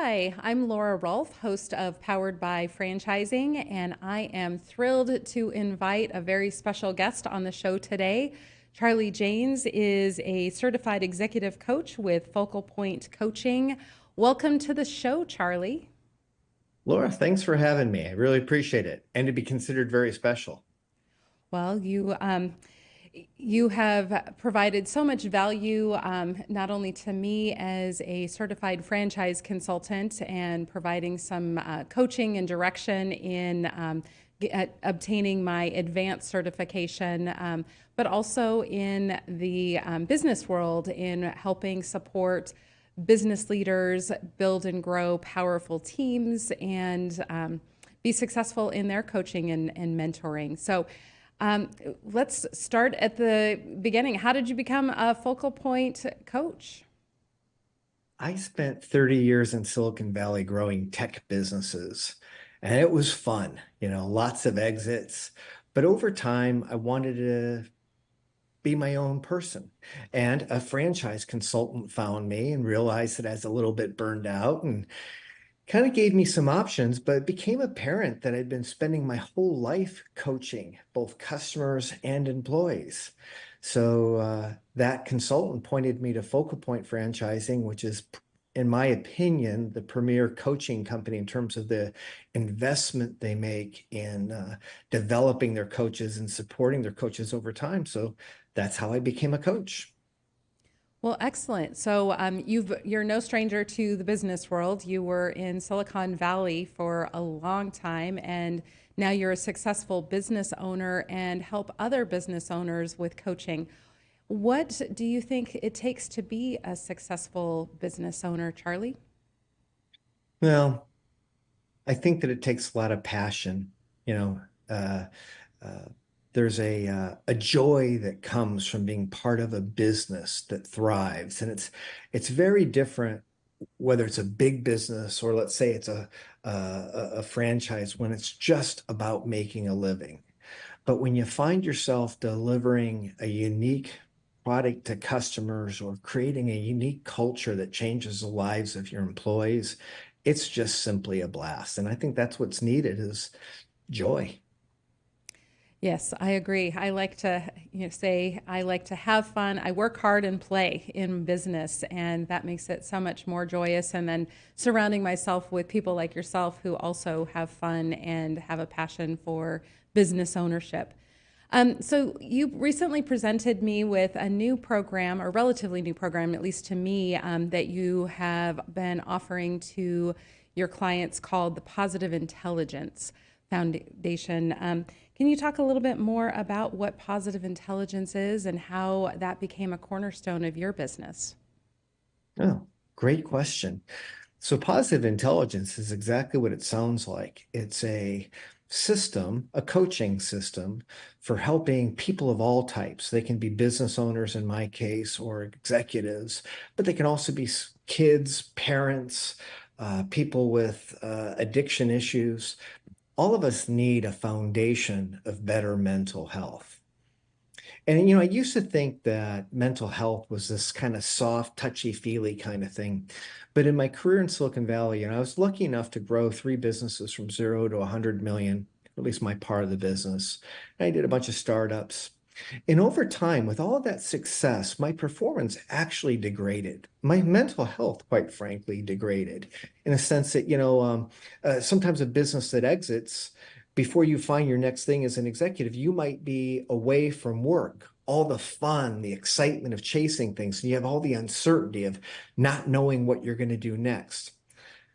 Hi, I'm Laura Rolfe, host of Powered by Franchising, and I am thrilled to invite a very special guest on the show today. Charlie Janes is a certified executive coach with Focal Point Coaching. Welcome to the show, Charlie. Laura, thanks for having me. I really appreciate it. And to be considered very special. Well, you have provided so much value, not only to me as a certified franchise consultant and providing some coaching and direction in obtaining my advanced certification, but also in the business world in helping support business leaders build and grow powerful teams and be successful in their coaching and mentoring. So let's start at the beginning. How did you become a focal point coach? I spent 30 years in Silicon Valley growing tech businesses, and it was fun, lots of exits. But over time, I wanted to be my own person. And a franchise consultant found me and realized that I was a little bit burned out and kind of gave me some options, but it became apparent that I'd been spending my whole life coaching both customers and employees. So that consultant pointed me to Focal Point Franchising, which is, in my opinion, the premier coaching company in terms of the investment they make in developing their coaches and supporting their coaches over time. So that's how I became a coach. Well, excellent. So you're no stranger to the business world. You were in Silicon Valley for a long time, and now you're a successful business owner and help other business owners with coaching. What do you think it takes to be a successful business owner, Charlie? Well, I think that it takes a lot of passion. You know, uh, uh, there's a joy that comes from being part of a business that thrives, and it's very different whether it's a big business or let's say it's a franchise when it's just about making a living. But when you find yourself delivering a unique product to customers or creating a unique culture that changes the lives of your employees, it's just simply a blast. And I think that's what's needed is joy. Yes, I agree. I like to say I like to have fun. I work hard and play in business, and that makes it so much more joyous. And then surrounding myself with people like yourself who also have fun and have a passion for business ownership. So you recently presented me with a new program, a relatively new program, at least to me, that you have been offering to your clients called the Positive Intelligence Foundation. Can you talk a little bit more about what positive intelligence is and how that became a cornerstone of your business? Oh, great question. So positive intelligence is exactly what it sounds like. It's a system, a coaching system for helping people of all types. They can be business owners in my case, or executives, but they can also be kids, parents, people with addiction issues. All of us need a foundation of better mental health. And, I used to think that mental health was this kind of soft, touchy-feely kind of thing. But in my career in Silicon Valley, I was lucky enough to grow three businesses from 0 to 100 million, at least my part of the business. And I did a bunch of startups. And over time, with all of that success, my performance actually degraded. My mental health, quite frankly, degraded in a sense that, sometimes a business that exits, before you find your next thing as an executive, you might be away from work, all the fun, the excitement of chasing things, and you have all the uncertainty of not knowing what you're going to do next.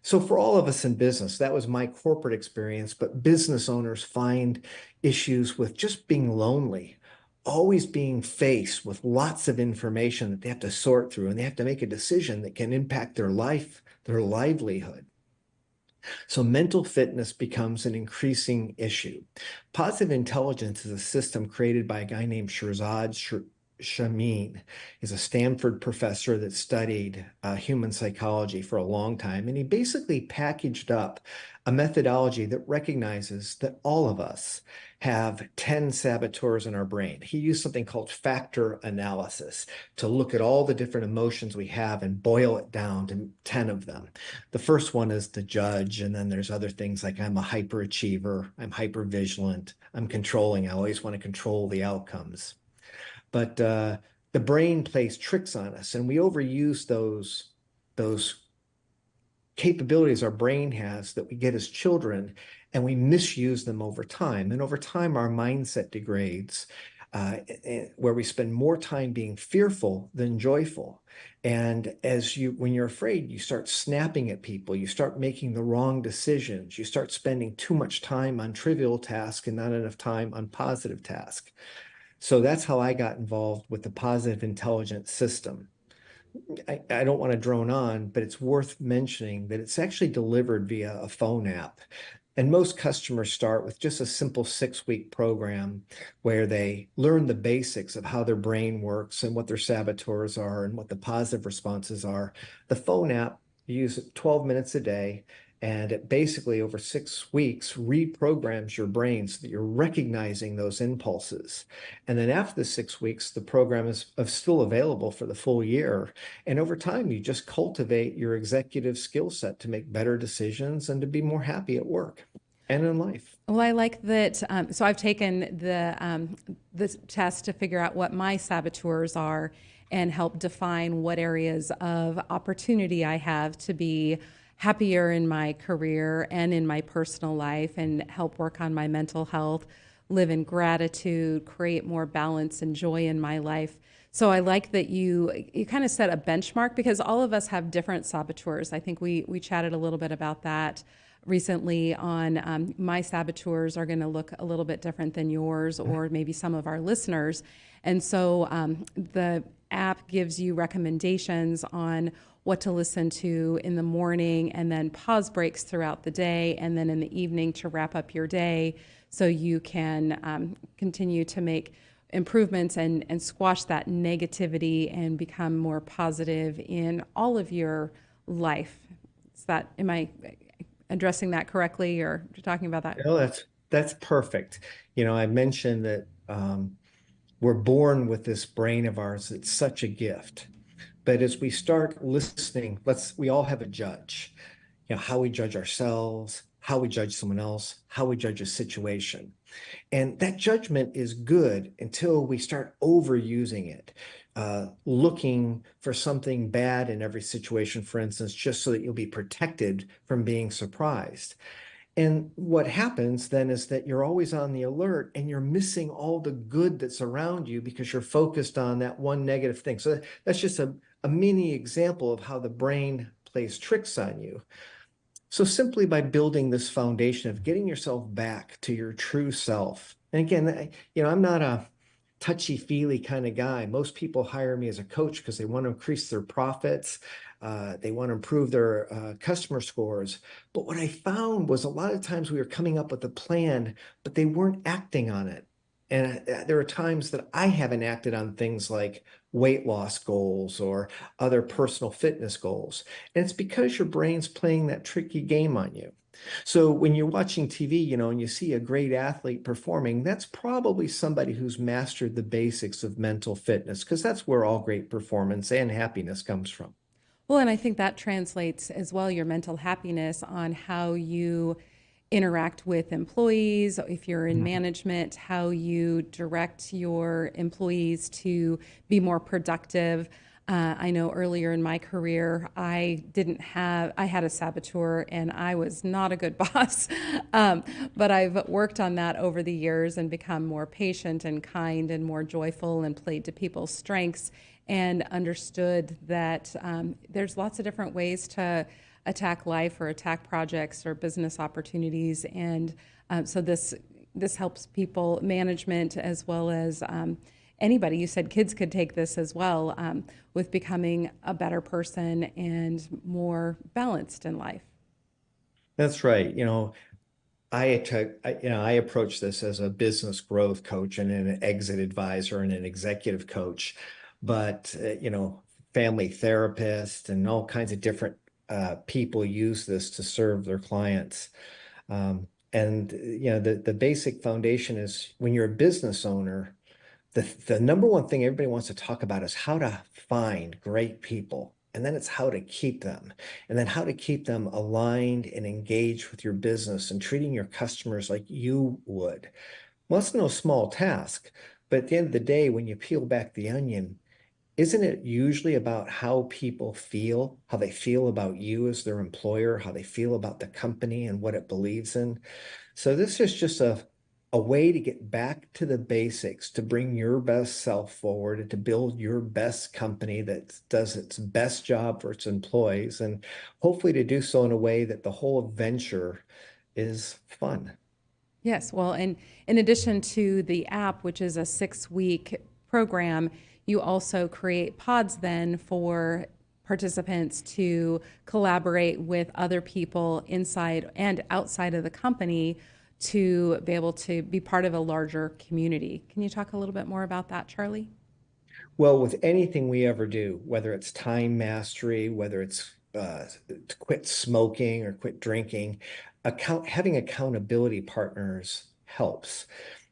So for all of us in business, that was my corporate experience, but business owners find issues with just being lonely, always being faced with lots of information that they have to sort through, and they have to make a decision that can impact their life, their livelihood. So mental fitness becomes an increasing issue. Positive intelligence is a system created by a guy named Shirzad Shamin is a Stanford professor that studied human psychology for a long time. And he basically packaged up a methodology that recognizes that all of us have 10 saboteurs in our brain. He used something called factor analysis to look at all the different emotions we have and boil it down to 10 of them. The first one is the judge, and then there's other things like I'm a hyperachiever, I'm hypervigilant, I'm controlling, I always want to control the outcomes. But the brain plays tricks on us, and we overuse those capabilities our brain has that we get as children, and we misuse them over time. And over time, our mindset degrades, where we spend more time being fearful than joyful. And when you're afraid, you start snapping at people, you start making the wrong decisions, you start spending too much time on trivial tasks and not enough time on positive tasks. So that's how I got involved with the positive intelligence system. I don't want to drone on, but it's worth mentioning that it's actually delivered via a phone app. And most customers start with just a simple 6-week program where they learn the basics of how their brain works and what their saboteurs are and what the positive responses are. The phone app, you use it 12 minutes a day, and it basically over 6 weeks reprograms your brain so that you're recognizing those impulses. And then after the 6 weeks, the program is still available for the full year. And over time, you just cultivate your executive skill set to make better decisions and to be more happy at work and in life. Well, I like that. So I've taken the test to figure out what my saboteurs are and help define what areas of opportunity I have to be happier in my career and in my personal life, and help work on my mental health, live in gratitude, create more balance and joy in my life. So I like that you kind of set a benchmark, because all of us have different saboteurs. I think we chatted a little bit about that recently on my saboteurs are going to look a little bit different than yours or maybe some of our listeners. And so the app gives you recommendations on what to listen to in the morning, and then pause breaks throughout the day, and then in the evening to wrap up your day, so you can continue to make improvements and squash that negativity and become more positive in all of your life. Am I addressing that correctly, or talking about that? No, that's perfect. I mentioned that we're born with this brain of ours. It's such a gift. But as we start listening, we all have a judge. How we judge ourselves, how we judge someone else, how we judge a situation. And that judgment is good until we start overusing it, looking for something bad in every situation, for instance, just so that you'll be protected from being surprised. And what happens then is that you're always on the alert and you're missing all the good that's around you because you're focused on that one negative thing. So that's just a mini example of how the brain plays tricks on you. So simply by building this foundation of getting yourself back to your true self. And again, I'm not a touchy-feely kind of guy. Most people hire me as a coach because they want to increase their profits. They want to improve their customer scores. But what I found was a lot of times we were coming up with a plan, but they weren't acting on it. And there are times that I haven't acted on things like weight loss goals or other personal fitness goals. And it's because your brain's playing that tricky game on you. So when you're watching TV, and you see a great athlete performing, that's probably somebody who's mastered the basics of mental fitness, because that's where all great performance and happiness comes from. Well, and I think that translates as well, your mental happiness, on how you interact with employees. If you're in Mhm. management, how you direct your employees to be more productive. I know earlier in my career, I had a saboteur and I was not a good boss. But I've worked on that over the years and become more patient and kind and more joyful, and played to people's strengths, and understood that there's lots of different ways to attack life or attack projects or business opportunities. And so this helps people, management, as well as anybody. You said kids could take this as well, with becoming a better person and more balanced in life. That's right. I approach this as a business growth coach and an exit advisor and an executive coach, but family therapist and all kinds of different people use this to serve their clients. And the basic foundation is when you're a business owner, the number one thing everybody wants to talk about is how to find great people. And then it's how to keep them. And then how to keep them aligned and engaged with your business and treating your customers like you would. Well, it's no small task. But at the end of the day, when you peel back the onion, isn't it usually about how people feel, how they feel about you as their employer, how they feel about the company and what it believes in? So this is just a way to get back to the basics, to bring your best self forward, and to build your best company that does its best job for its employees, and hopefully to do so in a way that the whole venture is fun. Yes, well, and in addition to the app, which is a 6-week program, you also create pods then for participants to collaborate with other people inside and outside of the company to be able to be part of a larger community. Can you talk a little bit more about that, Charlie? Well, with anything we ever do, whether it's time mastery, whether it's to quit smoking or quit drinking, having accountability partners helps.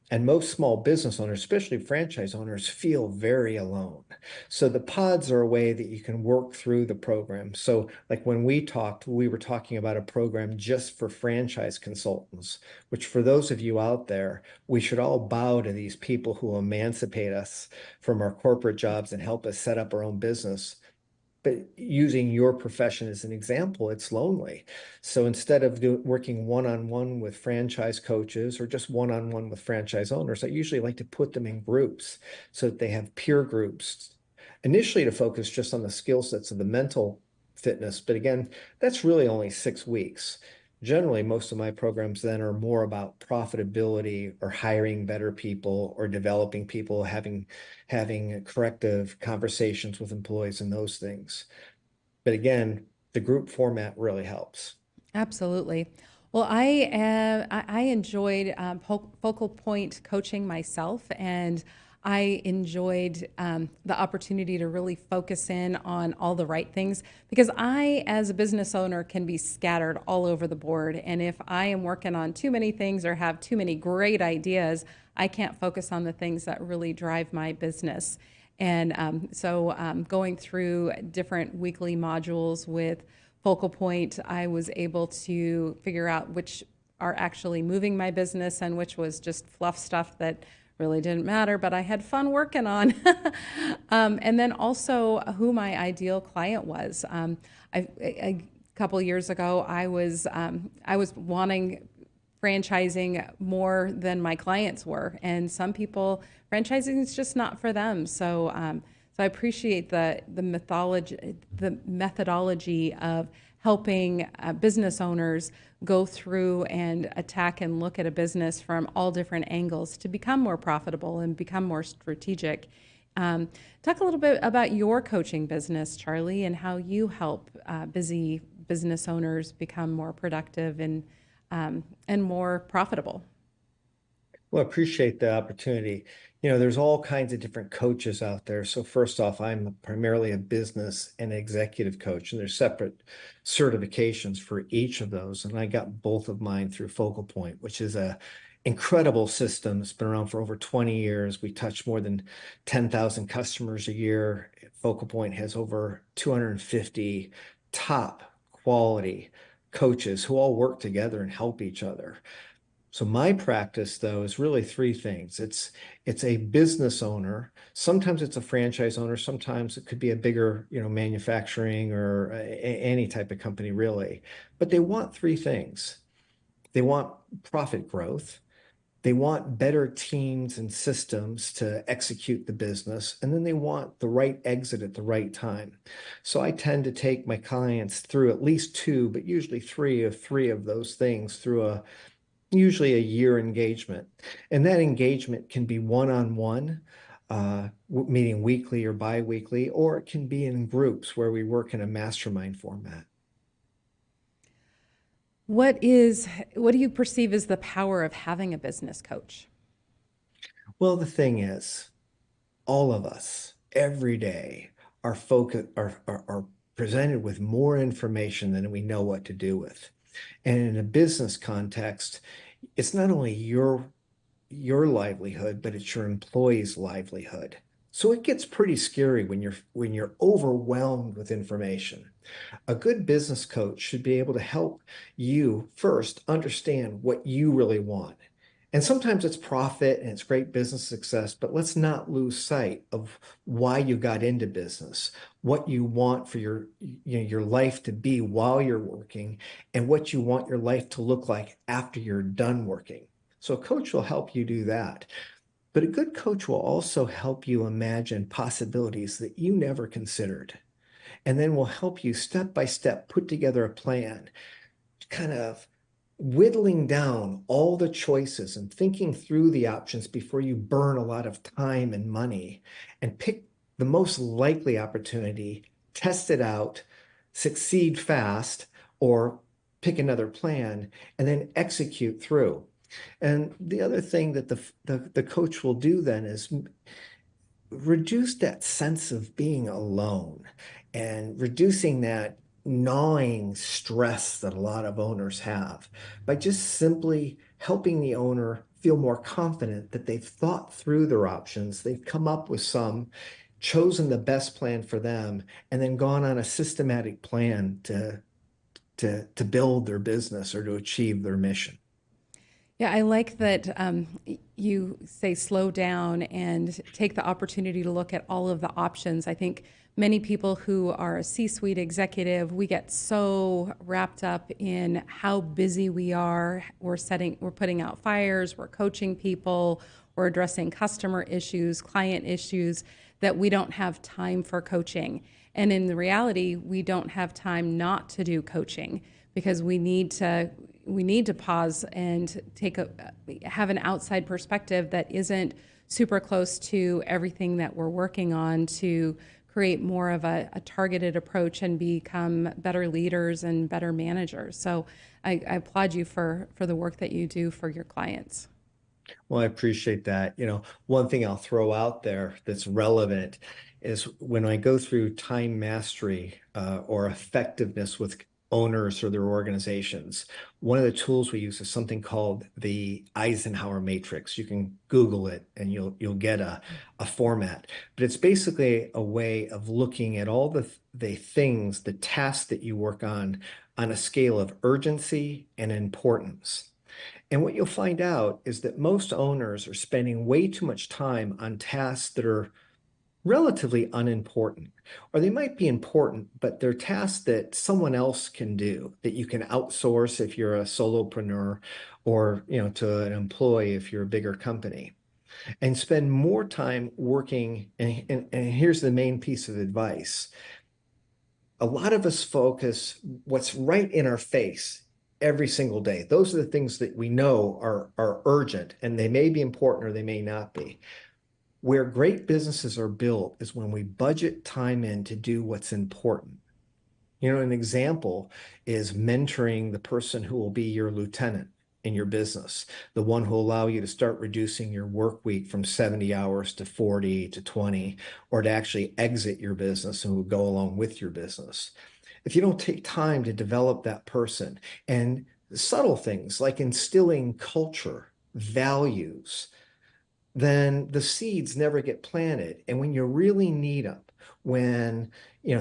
And most small business owners, especially franchise owners, feel very alone. So the pods are a way that you can work through the program. So, like when we talked, we were talking about a program just for franchise consultants, which for those of you out there, we should all bow to these people who emancipate us from our corporate jobs and help us set up our own business. But using your profession as an example, it's lonely. So instead of working one-on-one with franchise coaches or just one-on-one with franchise owners, I usually like to put them in groups so that they have peer groups, initially to focus just on the skill sets of the mental fitness. But again, that's really only 6 weeks. Generally, most of my programs then are more about profitability or hiring better people or developing people, having corrective conversations with employees and those things. But again, the group format really helps. Absolutely. Well, I enjoyed focal point coaching myself, and I enjoyed the opportunity to really focus in on all the right things because I, as a business owner, can be scattered all over the board. And if I am working on too many things or have too many great ideas, I can't focus on the things that really drive my business. And going through different weekly modules with Focal Point, I was able to figure out which are actually moving my business and which was just fluff stuff that really didn't matter, but I had fun working on. And then also who my ideal client was. A couple years ago, I was wanting franchising more than my clients were, and some people franchising is just not for them. So I appreciate the methodology of helping business owners go through and attack and look at a business from all different angles to become more profitable and become more strategic. Talk a little bit about your coaching business, Charlie, and how you help busy business owners become more productive and more profitable. Well, I appreciate the opportunity. There's all kinds of different coaches out there. So first off, I'm primarily a business and executive coach, and there's separate certifications for each of those. And I got both of mine through Focal Point, which is a incredible system. It's been around for over 20 years. We touch more than 10,000 customers a year. Focal Point has over 250 top quality coaches who all work together and help each other. So my practice, though, is really three things. It's a business owner. Sometimes it's a franchise owner. Sometimes it could be a bigger, manufacturing or any type of company, really. But they want three things. They want profit growth. They want better teams and systems to execute the business. And then they want the right exit at the right time. So I tend to take my clients through at least two, but usually three of those things through usually a year engagement. And that engagement can be one-on-one, meeting weekly or bi-weekly, or it can be in groups where we work in a mastermind format. What do you perceive as the power of having a business coach? Well, the thing is, all of us every day are focused are presented with more information than we know what to do with. And in a business context, it's not only your livelihood, but it's your employees' livelihood. So it gets pretty scary when you're overwhelmed with information. A good business coach should be able to help you first understand what you really want. And sometimes it's profit and it's great business success, but let's not lose sight of why you got into business, what you want for your life to be while you're working, and what you want your life to look like after you're done working. So a coach will help you do that. But a good coach will also help you imagine possibilities that you never considered, and then will help you step by step put together a plan, kind of whittling down all the choices and thinking through the options before you burn a lot of time and money, and pick the most likely opportunity, test it out, succeed fast, or pick another plan, and then execute through. And the other thing that the coach will do then is reduce that sense of being alone and reducing that gnawing stress that a lot of owners have by just simply helping the owner feel more confident that they've thought through their options, they've come up with some, chosen the best plan for them, and then gone on a systematic plan to build their business or to achieve their mission. Yeah, I like that you say slow down and take the opportunity to look at all of the options. I think many people who are a C-suite executive, we get so wrapped up in how busy we are. We're putting out fires, we're coaching people, we're addressing customer issues, client issues, that we don't have time for coaching. And in the reality, we don't have time not to do coaching because we need to pause and have an outside perspective that isn't super close to everything that we're working on to create more of a targeted approach and become better leaders and better managers. So I applaud you for the work that you do for your clients. Well, I appreciate that. One thing I'll throw out there that's relevant is when I go through time mastery or effectiveness with owners or their organizations, one of the tools we use is something called the Eisenhower matrix. You can Google it and you'll get a format. But it's basically a way of looking at all the tasks that you work on a scale of urgency and importance. And what you'll find out is that most owners are spending way too much time on tasks that are relatively unimportant, or they might be important, but they're tasks that someone else can do, that you can outsource if you're a solopreneur, or to an employee if you're a bigger company, and spend more time working. And here's the main piece of advice: a lot of us focus what's right in our face every single day. Those are the things that we know are urgent, and they may be important or they may not be. Where great businesses are built is when we budget time in to do what's important. An example is mentoring the person who will be your lieutenant in your business, the one who will allow you to start reducing your work week from 70 hours to 40 to 20, or to actually exit your business and will go along with your business. If you don't take time to develop that person, and subtle things like instilling culture, values, then the seeds never get planted. And when you really need them, when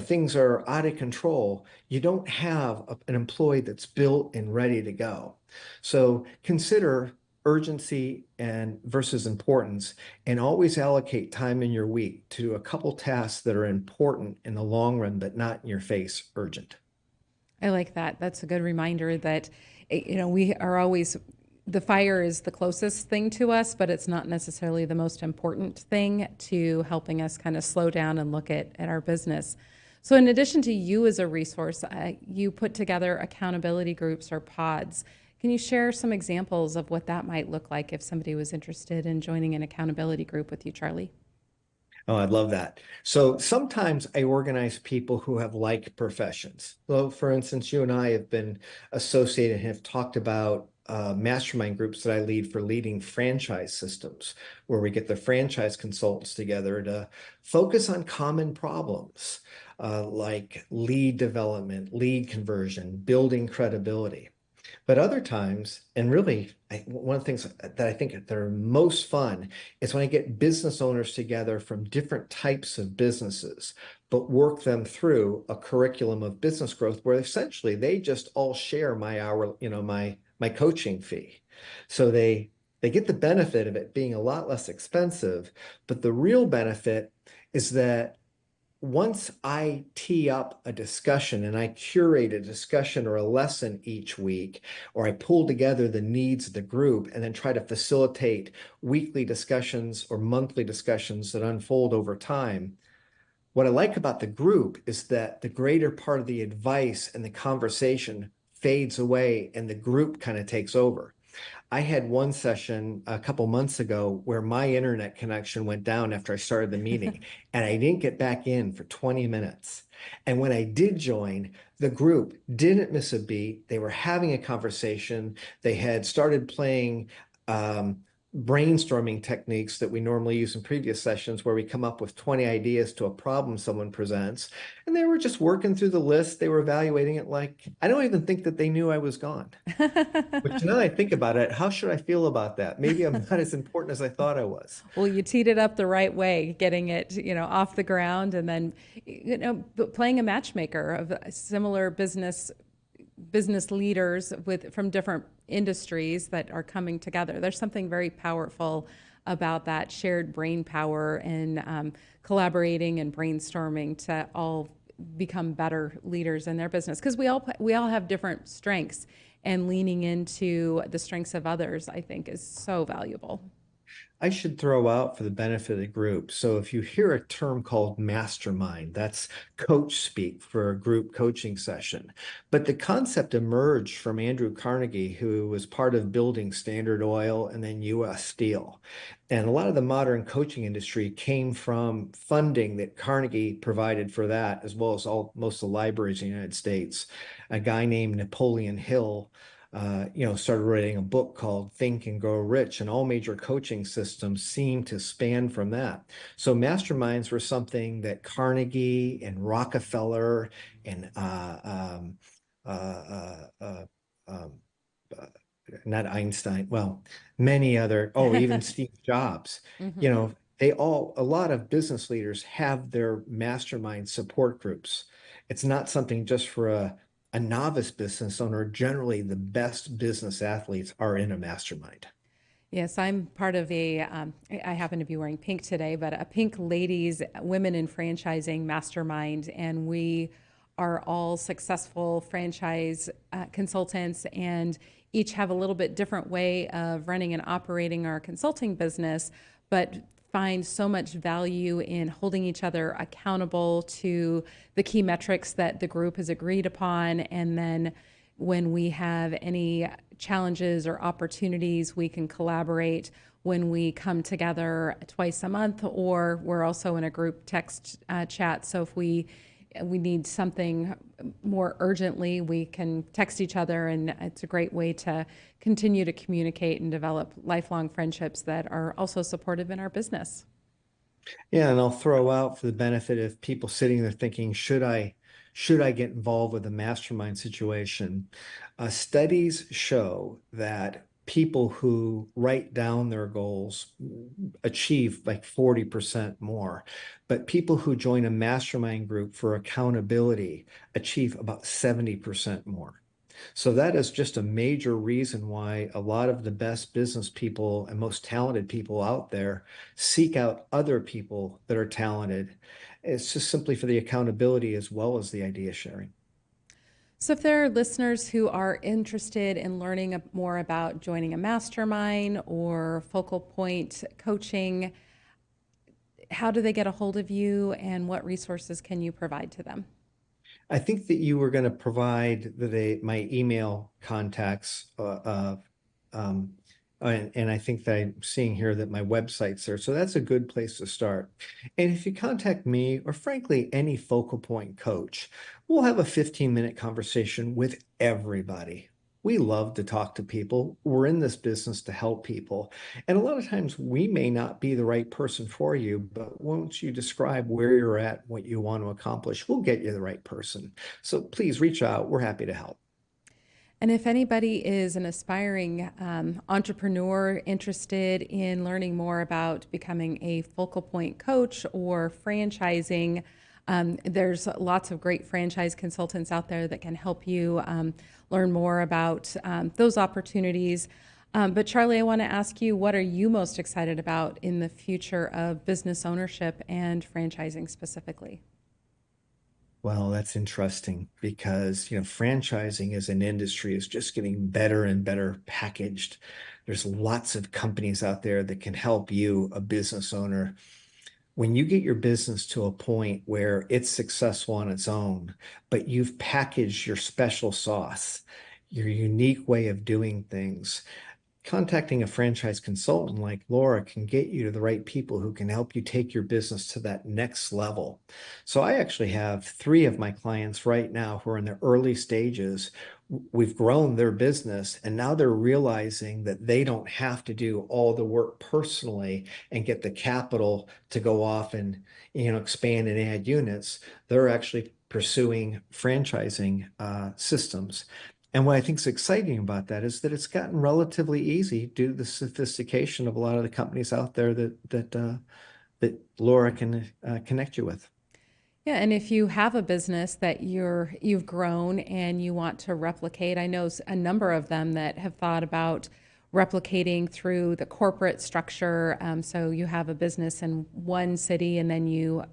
things are out of control, you don't have an employee that's built and ready to go. So consider urgency and versus importance, and always allocate time in your week to a couple tasks that are important in the long run, but not in your face urgent. I like that. That's a good reminder that, we are always, the fire is the closest thing to us, but it's not necessarily the most important thing to helping us kind of slow down and look at our business. So, in addition to you as a resource, you put together accountability groups or pods. Can you share some examples of what that might look like if somebody was interested in joining an accountability group with you, Charlie? Oh, I love that. So sometimes I organize people who have like professions. So, for instance, you and I have been associated and have talked about mastermind groups that I lead for leading franchise systems, where we get the franchise consultants together to focus on common problems like lead development, lead conversion, building credibility. But other times, and really, one of the things that I think that are most fun is when I get business owners together from different types of businesses, but work them through a curriculum of business growth where essentially they just all share my hour, my coaching fee. So they get the benefit of it being a lot less expensive, but the real benefit is that once I tee up a discussion and I curate a discussion or a lesson each week, or I pull together the needs of the group and then try to facilitate weekly discussions or monthly discussions that unfold over time, what I like about the group is that the greater part of the advice and the conversation fades away and the group kind of takes over. I had one session a couple months ago where my internet connection went down after I started the meeting, and I didn't get back in for 20 minutes. And when I did join, the group didn't miss a beat. They were having a conversation. They had started playing um, brainstorming techniques that we normally use in previous sessions, where we come up with 20 ideas to a problem someone presents. And they were just working through the list. They were evaluating it like, I don't even think that they knew I was gone. Which now I think about it, how should I feel about that? Maybe I'm not as important as I thought I was. Well, you teed it up the right way, getting it, off the ground, and then, playing a matchmaker of similar business leaders from different industries that are coming together. There's something very powerful about that shared brain power and collaborating and brainstorming to all become better leaders in their business, because we all have different strengths, and leaning into the strengths of others, I think, is so valuable. I should throw out for the benefit of the group. So if you hear a term called mastermind, that's coach speak for a group coaching session. But the concept emerged from Andrew Carnegie, who was part of building Standard Oil and then US Steel. And a lot of the modern coaching industry came from funding that Carnegie provided for that, as well as most of the libraries in the United States. A guy named Napoleon Hill started writing a book called Think and Grow Rich, and all major coaching systems seem to span from that. So masterminds were something that Carnegie and Rockefeller and uh, uh, uh, um, uh, not Einstein, well, many other, oh, even Steve Jobs, you Hmm. know, a lot of business leaders have their mastermind support groups. It's not something just for a novice business owner. Generally, the best business athletes are in a mastermind. Yes, I'm part of I happen to be wearing pink today, but a pink ladies, women in franchising mastermind. And we are all successful franchise consultants, and each have a little bit different way of running and operating our consulting business, but find so much value in holding each other accountable to the key metrics that the group has agreed upon. And then when we have any challenges or opportunities, we can collaborate when we come together twice a month, or we're also in a group text chat. So if we need something more urgently, we can text each other, and it's a great way to continue to communicate and develop lifelong friendships that are also supportive in our business. Yeah, and I'll throw out for the benefit of people sitting there thinking, should I get involved with a mastermind situation? Studies show that people who write down their goals achieve like 40% more, but people who join a mastermind group for accountability achieve about 70% more. So that is just a major reason why a lot of the best business people and most talented people out there seek out other people that are talented. It's just simply for the accountability as well as the idea sharing. So, if there are listeners who are interested in learning more about joining a mastermind or focal point coaching, how do they get a hold of you, and what resources can you provide to them? I think that you were going to provide my email contacts um, And I think that I'm seeing here that my website's there. So that's a good place to start. And if you contact me or frankly, any focal point coach, we'll have a 15-minute conversation with everybody. We love to talk to people. We're in this business to help people. And a lot of times we may not be the right person for you, but once you describe where you're at, what you want to accomplish, we'll get you the right person. So please reach out. We're happy to help. And if anybody is an aspiring entrepreneur interested in learning more about becoming a focal point coach or franchising, there's lots of great franchise consultants out there that can help you learn more about those opportunities. But Charlie, I want to ask you, what are you most excited about in the future of business ownership and franchising specifically? Well, that's interesting because, franchising as an industry is just getting better and better packaged. There's lots of companies out there that can help you, a business owner. When you get your business to a point where it's successful on its own, but you've packaged your special sauce, your unique way of doing things, contacting a franchise consultant like Laura can get you to the right people who can help you take your business to that next level. So I actually have three of my clients right now who are in the early stages. We've grown their business and now they're realizing that they don't have to do all the work personally and get the capital to go off and expand and add units. They're actually pursuing franchising systems. And what I think is exciting about that is that it's gotten relatively easy due to the sophistication of a lot of the companies out there that Laura can connect you with. Yeah, and if you have a business that you've grown and you want to replicate, I know a number of them that have thought about replicating through the corporate structure. So you have a business in one city, and then you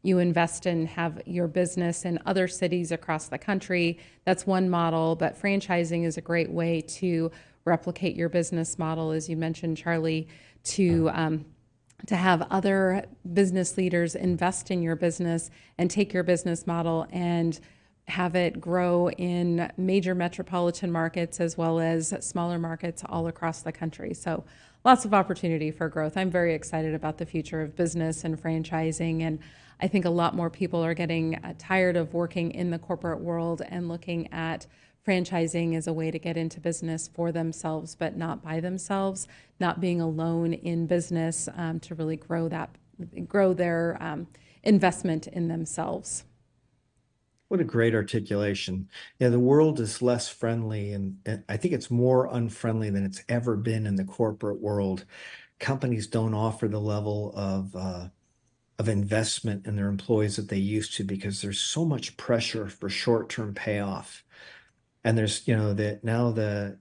invest and have your business in other cities across the country. That's one model, but franchising is a great way to replicate your business model, as you mentioned, Charlie, to have other business leaders invest in your business and take your business model and have it grow in major metropolitan markets as well as smaller markets all across the country. So lots of opportunity for growth. I'm very excited about the future of business and franchising. And I think a lot more people are getting tired of working in the corporate world and looking at franchising as a way to get into business for themselves, but not by themselves, not being alone in business to really grow their investment in themselves. What a great articulation. Yeah, the world is less friendly, and I think it's more unfriendly than it's ever been in the corporate world. Companies don't offer the level of investment in their employees that they used to because there's so much pressure for short-term payoff. And there's, the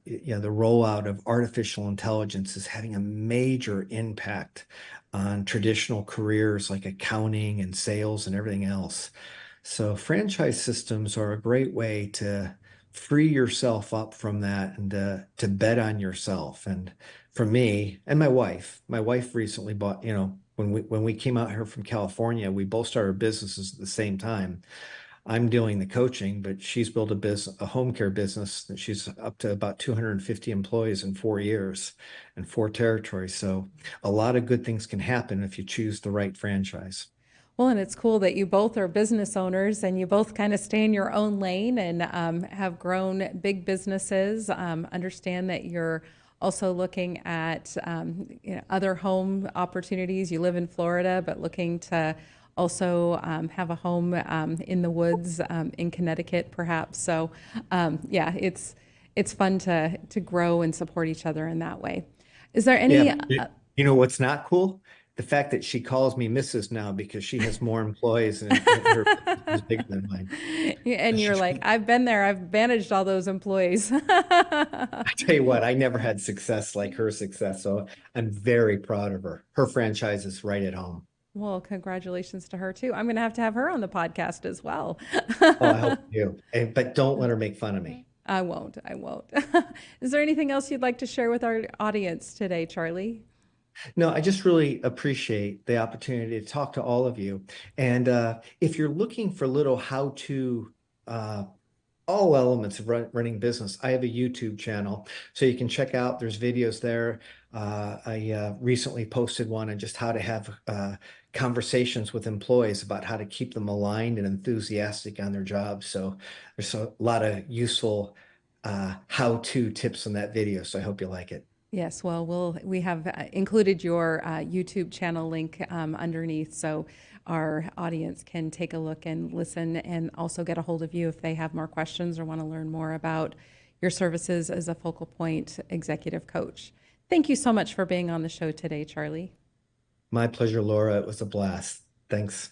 rollout of artificial intelligence is having a major impact on traditional careers like accounting and sales and everything else. So franchise systems are a great way to free yourself up from that and to bet on yourself. And for me and my wife recently bought, when we came out here from California, we both started businesses at the same time. I'm doing the coaching, but she's built a home care business that she's up to about 250 employees in 4 years and four territories. So a lot of good things can happen if you choose the right franchise. Well, and it's cool that you both are business owners and you both kind of stay in your own lane and have grown big businesses. Understand that you're also looking at other home opportunities. You live in Florida, but looking to also have a home in the woods in Connecticut, perhaps. So, yeah, it's fun to grow and support each other in that way. Is there Yeah. any? You know what's not cool? The fact that she calls me Mrs. now because she has more employees and her business is bigger than mine. And you're like, I've been there. I've managed all those employees. I tell you what, I never had success like her success. So I'm very proud of her. Her franchise is right at home. Well, congratulations to her too. I'm going to have her on the podcast as well. Oh, I hope you do. But don't let her make fun of me. I won't. I won't. Is there anything else you'd like to share with our audience today, Charlie? No, I just really appreciate the opportunity to talk to all of you. And if you're looking for little how-to all elements of running business. I have a YouTube channel, so you can check out. There's videos there. I recently posted one on just how to have conversations with employees about how to keep them aligned and enthusiastic on their jobs. So there's a lot of useful how-to tips in that video. So I hope you like it. Yes, well, we have included your YouTube channel link underneath, so our audience can take a look and listen, and also get a hold of you if they have more questions or want to learn more about your services as a focal point executive coach. Thank you so much for being on the show today, Charlie. My pleasure, Laura. It was a blast. Thanks.